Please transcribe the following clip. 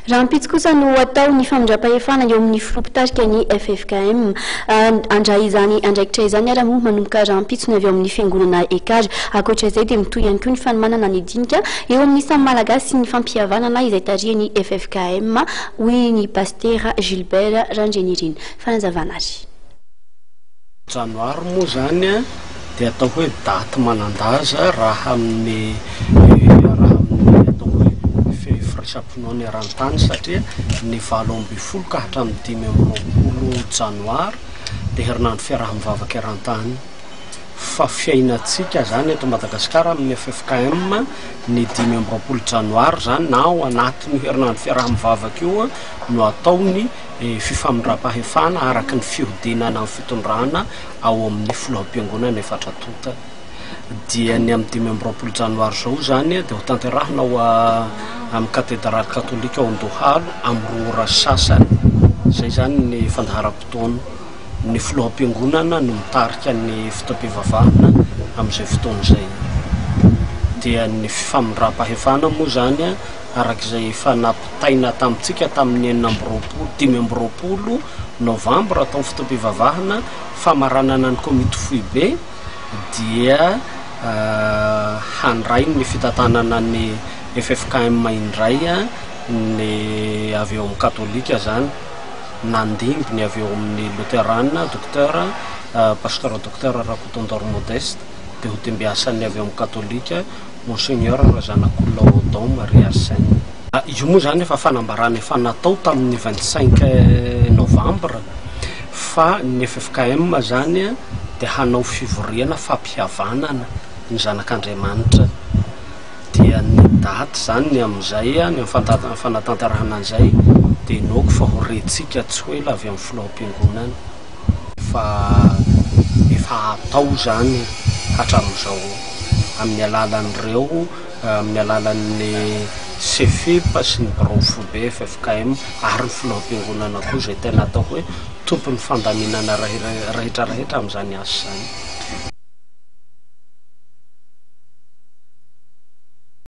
raha mpitsy kosa no atao ny famindrapahefana eo amin'ny filopitarika ny FFKM andray izany andraikitra izany ara moa manomboka raha mpitsy ny avy eo amin'ny fiangonana ekary akoatra izay dia mitoy ihany koa ny fanomanana ny dinika eo amin'ny samy malagasy sy ny fampihavanana izay tarihany FFKM hoy ny pastera Gilbert Randrenirina fanazavana azy janoary moa zany dia atao hoe daty manandaza raha amin'ny sapinony arantany satria ny 7 ka hatramin'ny 5 janoary dia herinandro fiaraha-mivavaka arantany fa fiainatsika zany eto Madagasikara amin'ny FFKM ny 5 janoary zany na ao anatin'ny herinandro fiaraha-mivavaka io no ataony fifamindram-pahefana araky ny fihodinana amin'ny fitondrana ao amin'ny filoham-piangonana Efatratota dia ny amin'ny 5 janoary zao zany dia ho tanterahina ao amin'ny katedraly katolika ao Andohalo amin'ny ora sasany zay zany ny fandaharam-potoana ny filoham-piangonana no mitarika ny fitaom-pivavahana amin'izay fotoana zay dia ny fifamindram-pahefana moa zany arak'izay fanapitaina tamintsika tamin'ny 5 novambra tamin'ny fitaom-pivavahana famaranana ny komity foibe dia handray ny fitantanana ny FFKM indray ny avy eo amin'ny katolika zany nandimby ny avy eo amin'ny luterana pasteur docteur Rakotondor Modeste dia ho tembiasan'ny avy eo amin'ny katolika Monseigneur Razanak'olona Odon Marie Arsène io moa zany efa fanambarana efa natao tamin'ny 25 novambra fa ny FFKM zany dia hanao fivoriana fampihavanana ny zanak'Andriamanitra dia ny daty zany ny amin'izay ny fanatanterahana an'izay dia noko fa ho retsika tsy hoe la avy amin'ny filoham-piangonana efa atao zany hatramin'izao amin'ny alalan'ireo amin'ny alalan'ny CFIP sy ny Brofbe FFKM ary ny filoham-piangonana koa zay tena atao hoe tompon'ny fandaminana rehetra amin'izany asa zany